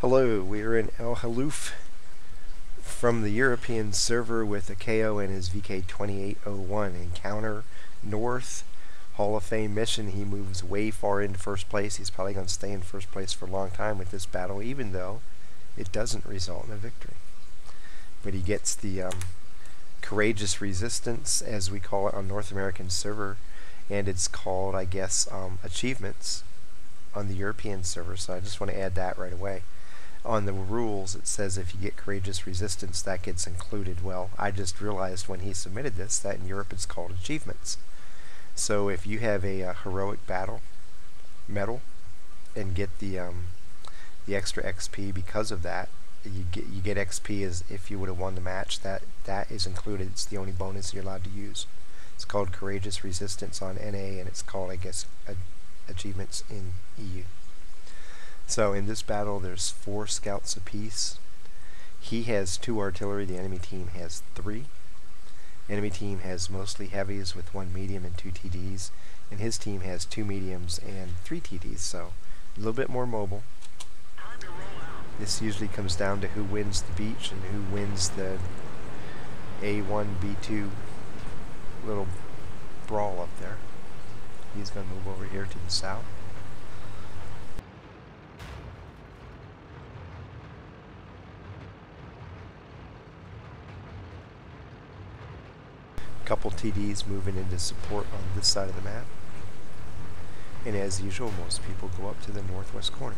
Hello, we are in Halluf from the European server with Akao and his VK2801 Encounter North Hall of Fame mission. He moves way far into first place. He's probably going to stay in first place for a long time with this battle, even though it doesn't result in a victory. But he gets the Courageous Resistance, as we call it on North American server, and it's called, I guess, Achievements on the European server, so I just want to add that right away. On the rules, it says if you get Courageous Resistance, that gets included. Well, I just realized when he submitted this that in Europe it's called Achievements. So if you have a heroic battle medal and get the extra XP because of that, you get XP as if you would have won the match. That is included. It's the only bonus you're allowed to use. It's called Courageous Resistance on NA, and it's called, I guess, Achievements in EU. So in this battle there's 4 scouts apiece. He has 2 artillery, the enemy team has 3. Enemy team has mostly heavies with 1 medium and 2 TDs, and his team has 2 mediums and 3 TDs, so a little bit more mobile. This usually comes down to who wins the beach and who wins the A1, B2 little brawl up there. He's going to move over here to the south. Couple TDs moving into support on this side of the map, and as usual most people go up to the northwest corner.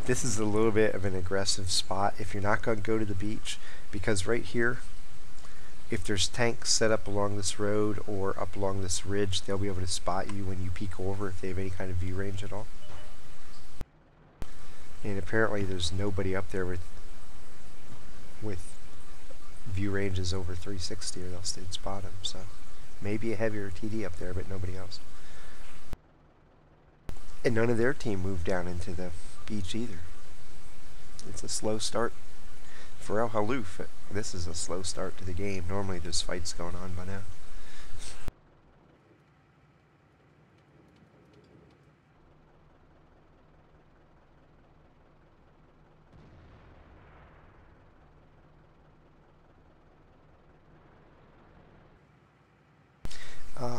This is a little bit of an aggressive spot if you're not going to go to the beach, because right here, if there's tanks set up along this road or up along this ridge, they'll be able to spot you when you peek over if they have any kind of view range at all. And apparently there's nobody up there with view ranges over 360, or else they'd spot him. So maybe a heavier TD up there, but nobody else. And none of their team moved down into the beach either. It's a slow start for Halluf. This is a slow start to the game. Normally there's fights going on by now.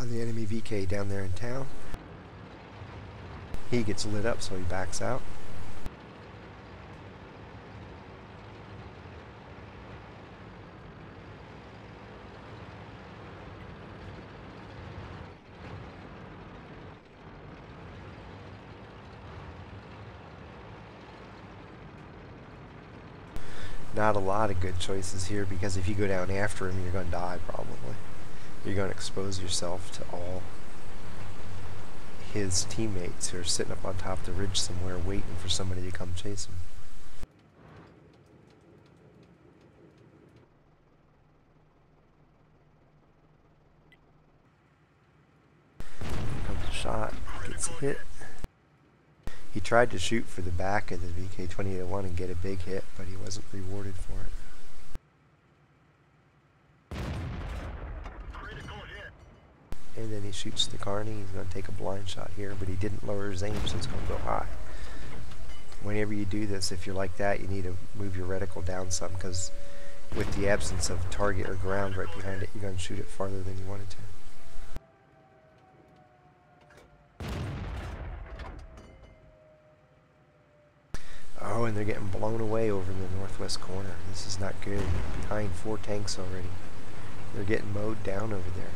The enemy VK down there in town. He gets lit up, so he backs out. Not a lot of good choices here, because if you go down after him, you're going to die probably. You're going to expose yourself to all his teammates who are sitting up on top of the ridge somewhere waiting for somebody to come chase him. Here comes a shot, gets a hit. He tried to shoot for the back of the VK2801 and get a big hit, but he wasn't rewarded for it. And then he shoots the carny. He's going to take a blind shot here, but he didn't lower his aim, so it's going to go high. Whenever you do this, if you're like that, you need to move your reticle down some, because with the absence of target or ground right behind it, you're going to shoot it farther than you wanted to. Oh, and they're getting blown away over in the northwest corner. This is not good. They're behind 4 tanks already. They're getting mowed down over there.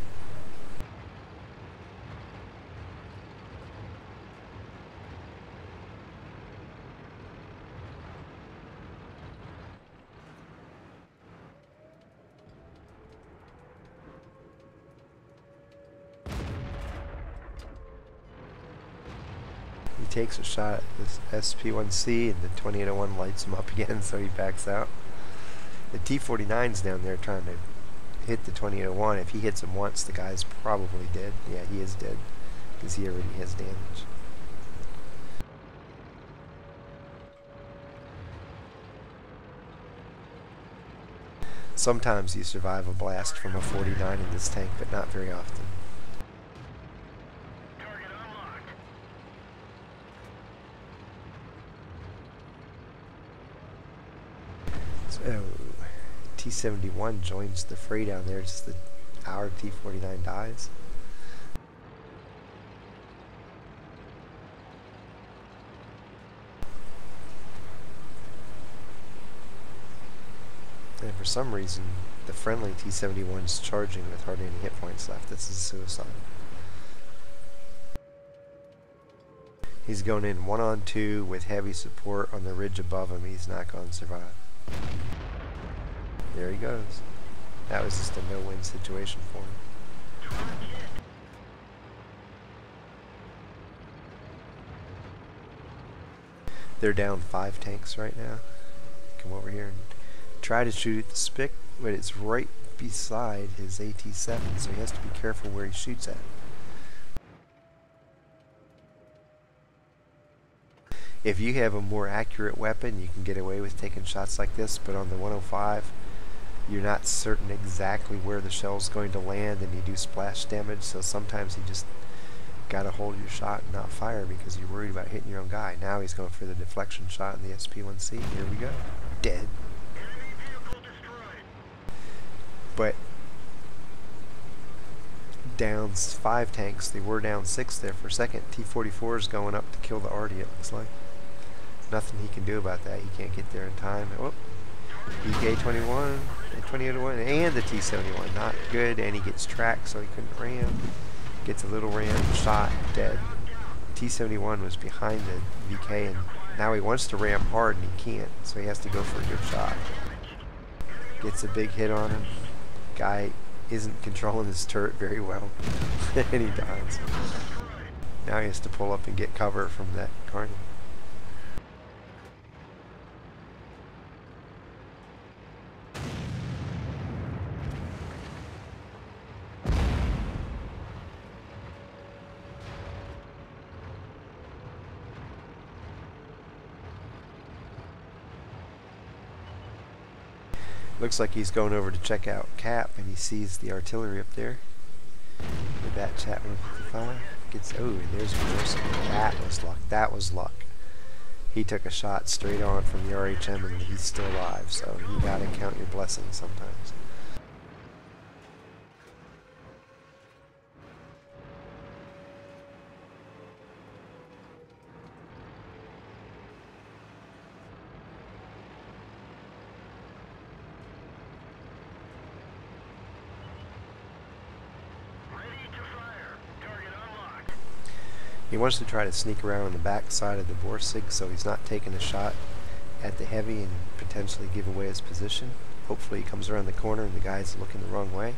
He takes a shot at this SP1C, and the 2801 lights him up again, so he backs out. The T49's down there trying to hit the 2801. If he hits him once, the guy's probably dead. Yeah, he is dead, because he already has damage. Sometimes you survive a blast from a 49 in this tank, but not very often. So T-71 joins the fray down there. Just our T-49 dies. And for some reason, the friendly T-71 is charging with hardly any hit points left. This is suicide. He's going in 1-on-2 with heavy support on the ridge above him. He's not going to survive. There he goes. That was just a no-win situation for him. They're down 5 tanks right now. Come over here and try to shoot at the Spic, but it's right beside his AT-7, so he has to be careful where he shoots at. If you have a more accurate weapon, you can get away with taking shots like this, but on the 105, you're not certain exactly where the shell's going to land, and you do splash damage, so sometimes you just gotta hold your shot and not fire because you're worried about hitting your own guy. Now he's going for the deflection shot in the SP-1C. Here we go. Dead. But down 5 tanks. They were down 6 there for a second. T-44 is going up to kill the Arty, it looks like. Nothing he can do about that. He can't get there in time. Oh, VK-21, A-2801, and the T-71. Not good, and he gets tracked, so he couldn't ram. Gets a little ram, shot, dead. T-71 was behind the VK, and now he wants to ram hard, and he can't, so he has to go for a good shot. Gets a big hit on him. Guy isn't controlling his turret very well, and he dies. Now he has to pull up and get cover from that Carney. Looks like he's going over to check out Cap, and he sees the artillery up there with that Chat 155. Gets, oh, there's worse. That was luck. That was luck. He took a shot straight on from the RHM, and he's still alive, so you gotta count your blessings sometimes. He wants to try to sneak around on the back side of the Borsig so he's not taking a shot at the heavy and potentially give away his position. Hopefully he comes around the corner and the guy's looking the wrong way.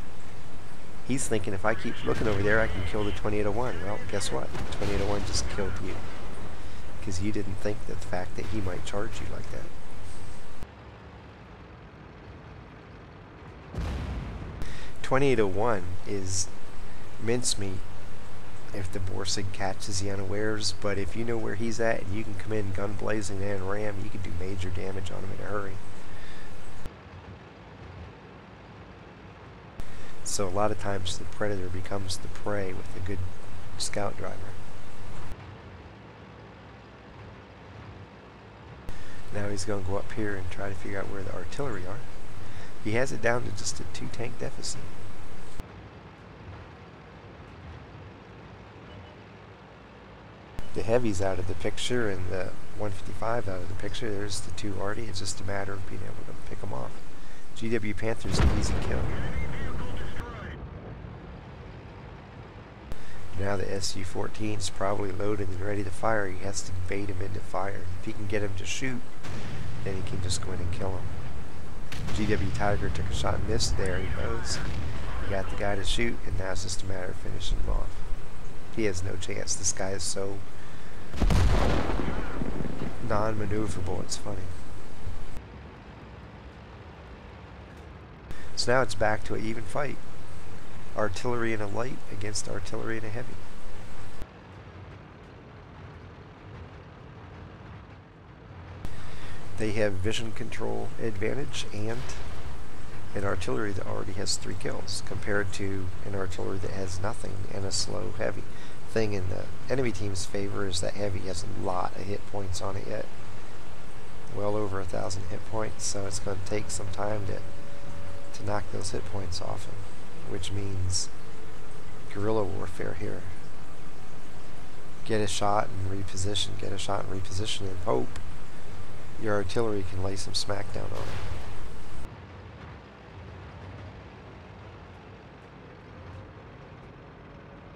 He's thinking, if I keep looking over there, I can kill the 2801. Well, guess what? The 2801 just killed you. Because you didn't think that the fact that he might charge you like that. .2801 is mincemeat if the Borsig catches you unawares, but if you know where he's at and you can come in gun blazing and ram, you can do major damage on him in a hurry. So a lot of times the predator becomes the prey with a good scout driver. Now he's going to go up here and try to figure out where the artillery are. He has it down to just a 2 tank deficit. The heavy's out of the picture and the 155 out of the picture. There's the 2 Arty. It's just a matter of being able to pick them off. GW Panther's an easy kill. Now the SU-14 is probably loaded and ready to fire. He has to bait him into fire. If he can get him to shoot, then he can just go in and kill him. GW Tiger took a shot and missed. There he goes. He got the guy to shoot, and now it's just a matter of finishing him off. He has no chance. This guy is so non-maneuverable, it's funny. So now it's back to an even fight. Artillery and a light against artillery and a heavy. They have vision control advantage and an artillery that already has 3 kills compared to an artillery that has nothing and a slow heavy. Thing in the enemy team's favor is that heavy has a lot of hit points on it yet. well over 1,000 hit points, so it's going to take some time to knock those hit points off him, which means guerrilla warfare here. Get a shot and reposition, get a shot and reposition, and hope your artillery can lay some smackdown on him.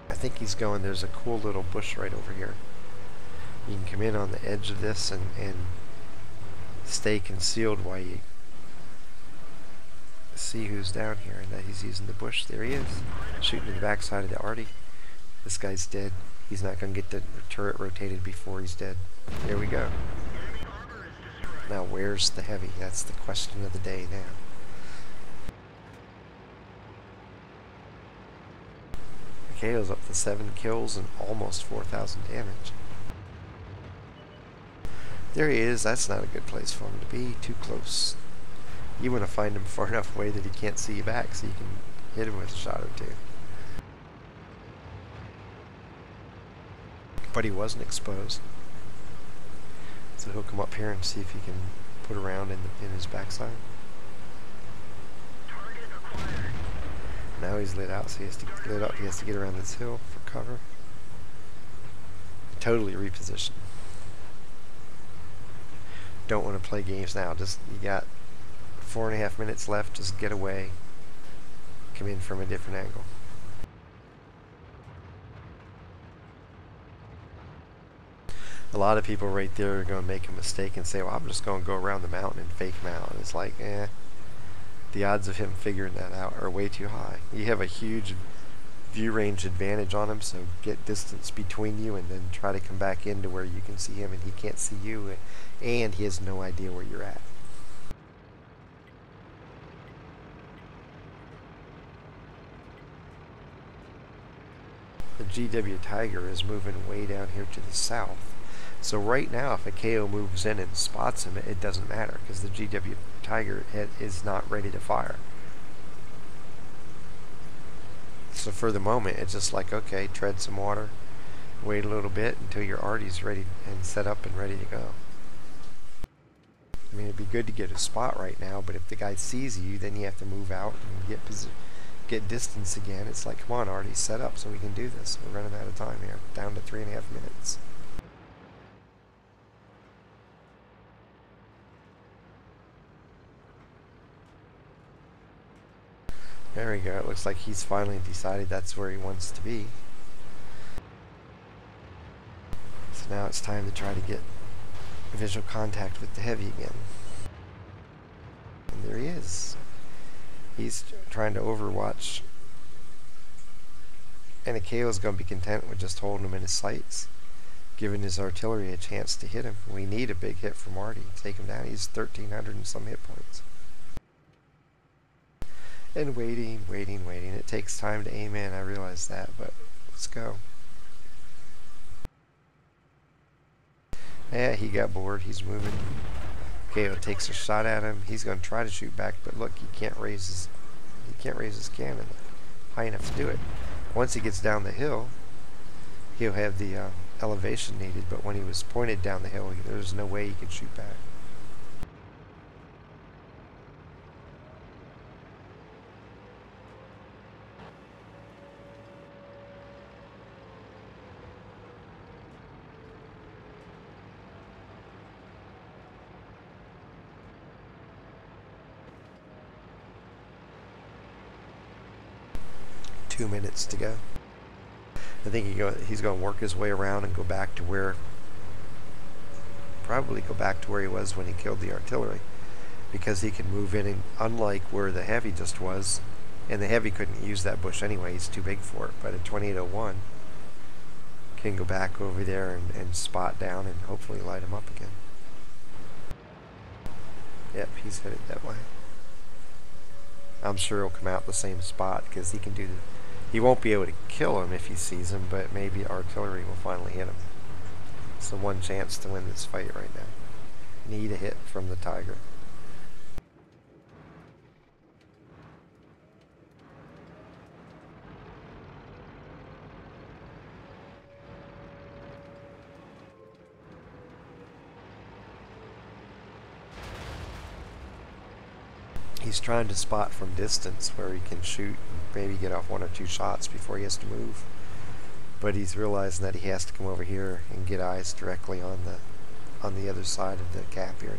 I think he's going, there's a cool little bush right over here. You can come in on the edge of this and stay concealed while you see who's down here, and that he's using the bush. There he is, shooting to the backside of the arty. This guy's dead. He's not going to get the turret rotated before he's dead. There we go. Now where's the heavy? That's the question of the day now. Akao's up to 7 kills and almost 4,000 damage. There he is. That's not a good place for him to be. Too close. You want to find him far enough away that he can't see you back so you can hit him with a shot or two. But he wasn't exposed. So he'll come up here and see if he can put a round in his backside. Now he's lit out, so he has to lit up. He has to get around this hill for cover. Totally reposition. Don't want to play games now. Just, you got 4.5 minutes left. Just get away. Come in from a different angle. A lot of people right there are going to make a mistake and say, well, I'm just going to go around the mountain and fake him out. And it's like, the odds of him figuring that out are way too high. You have a huge view range advantage on him, so get distance between you and then try to come back into where you can see him and he can't see you, and he has no idea where you're at. The GW Tiger is moving way down here to the south. So right now, if Akao moves in and spots him, it doesn't matter because the GW Tiger is not ready to fire. So for the moment, it's just like, okay, tread some water, wait a little bit until your arty's ready and set up and ready to go. I mean, it'd be good to get a spot right now, but if the guy sees you, then you have to move out and get distance again. It's like, come on, arty, set up so we can do this. We're running out of time here, down to 3.5 minutes. There we go. It looks like he's finally decided that's where he wants to be. So now it's time to try to get visual contact with the heavy again. And there he is. He's trying to overwatch. And Akao's going to be content with just holding him in his sights, giving his artillery a chance to hit him. We need a big hit from arty. Take him down. He's 1,300 and some hit points. And waiting. It takes time to aim in, I realize that, but let's go. Yeah, he got bored. He's moving. Akao takes a shot at him. He's going to try to shoot back, but look, he can't raise his cannon high enough to do it. Once he gets down the hill, he'll have the elevation needed, but when he was pointed down the hill, there's no way he could shoot back. Two minutes to go. I think he's going to work his way around and probably go back to where he was when he killed the artillery, because he can move in, and unlike where the heavy just was, and the heavy couldn't use that bush anyway, he's too big for it, but a 2801 can go back over there and spot down and hopefully light him up again. Yep, he's headed that way. I'm sure he'll come out the same spot because he can do he won't be able to kill him if he sees him, but maybe artillery will finally hit him. It's the one chance to win this fight right now. Need a hit from the Tiger. He's trying to spot from distance where he can shoot and maybe get off 1 or 2 shots before he has to move. But he's realizing that he has to come over here and get eyes directly on the other side of the cap area.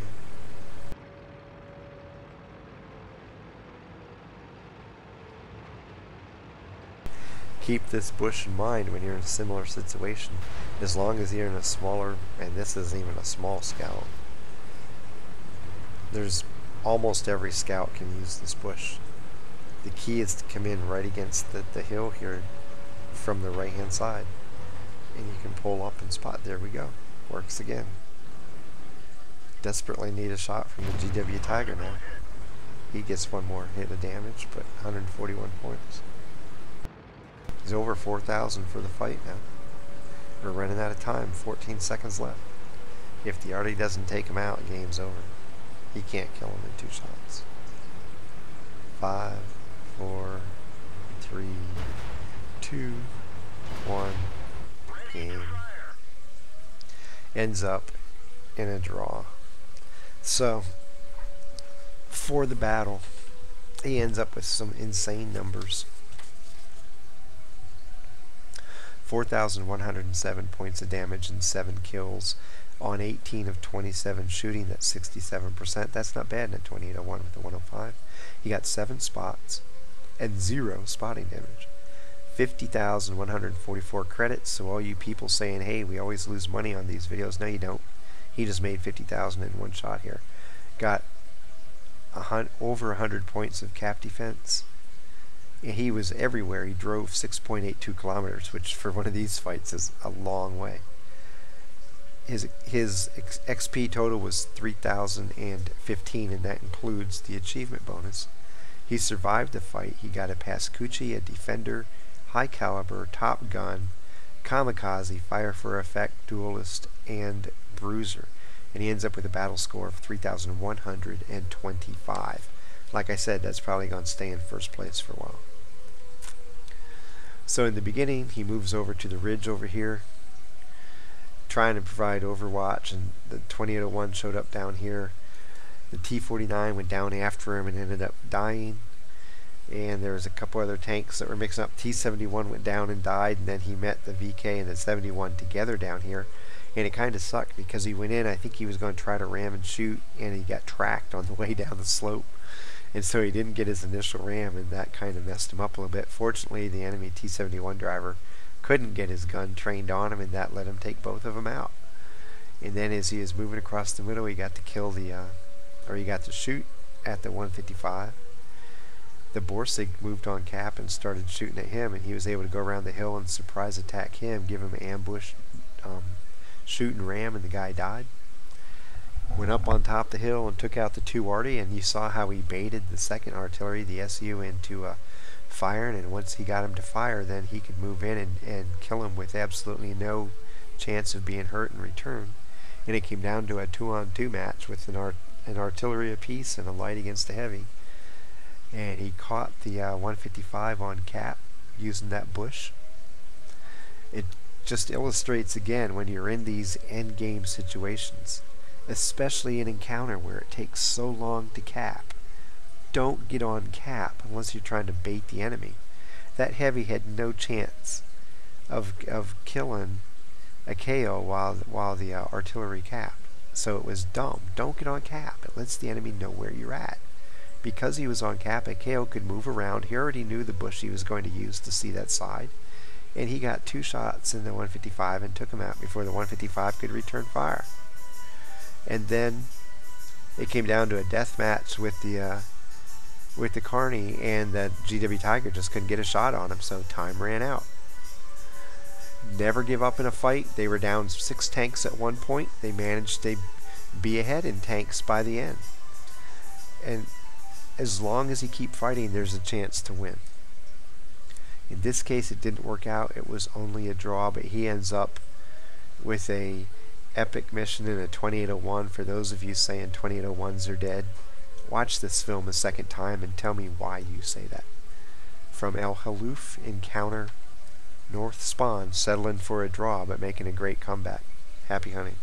Keep this bush in mind when you're in a similar situation. As long as you're in a smaller, and this isn't even a small scout, there's almost every scout can use this bush. The key is to come in right against the hill here from the right hand side, and you can pull up and spot. There we go. Works again. Desperately need a shot from the GW Tiger now. He gets one more hit of damage, but 141 points. He's over 4,000 for the fight now. We're running out of time. 14 seconds left. If the arty doesn't take him out, game's over. He can't kill him in 2 shots. 5, 4, 3, 2, 1. Game. Ends up in a draw. So, for the battle, he ends up with some insane numbers. 4,107 points of damage and 7 kills on 18 of 27 shooting. That's 67%. That's not bad in a 2801 with a 105. He got 7 spots and 0 spotting damage. 50,144 credits. So all you people saying, hey, we always lose money on these videos, no you don't. He just made 50,000 in 1 shot here. Got over 100 points of cap defense. He was everywhere. He drove 6.82 kilometers, which for one of these fights is a long way. His XP total was 3,015, and that includes the achievement bonus. He survived the fight. He got a Pascucci, a Defender, High Caliber, Top Gun, Kamikaze, Fire for Effect, Duelist, and Bruiser. And he ends up with a battle score of 3,125. Like I said, that's probably going to stay in first place for a while. So in the beginning, he moves over to the ridge over here, trying to provide overwatch, and the 2801 showed up down here. The T-49 went down after him and ended up dying. And there was a couple other tanks that were mixing up. T-71 went down and died, and then he met the VK and the 71 together down here. And it kind of sucked because he went in, I think he was going to try to ram and shoot, and he got tracked on the way down the slope. And so he didn't get his initial ram, and that kind of messed him up a little bit. Fortunately, the enemy T-71 driver couldn't get his gun trained on him, and that let him take both of them out. And then as he was moving across the middle, he got to kill the, he got to shoot at the 155. The Borsig moved on cap and started shooting at him, and he was able to go around the hill and surprise attack him, give him an ambush, shoot and ram, and the guy died. Went up on top of the hill and took out the 2 arty, and you saw how he baited the 2nd artillery, the SU, into firing, and once he got him to fire, then he could move in and kill him with absolutely no chance of being hurt in return. And it came down to a 2-on-2 match with an artillery apiece and a light against a heavy. And he caught the 155 on cap using that bush. It just illustrates again, when you're in these endgame situations, especially an encounter where it takes so long to cap, don't get on cap unless you're trying to bait the enemy. That heavy had no chance of killing Akao while the artillery capped. So it was dumb. Don't get on cap. It lets the enemy know where you're at. Because he was on cap, Akao could move around. He already knew the bush he was going to use to see that side. And he got 2 shots in the 155 and took him out before the 155 could return fire. And then it came down to a death match with the Carney, and the GW Tiger just couldn't get a shot on him, so time ran out. Never give up in a fight. They were down 6 tanks at one point. They managed to be ahead in tanks by the end. And as long as you keep fighting, there's a chance to win. In this case, it didn't work out. It was only a draw, but he ends up with a epic mission in a 2801. For those of you saying 2801s are dead, watch this film a second time and tell me why you say that. From Halluf, Encounter, North Spawn, settling for a draw but making a great comeback. Happy hunting.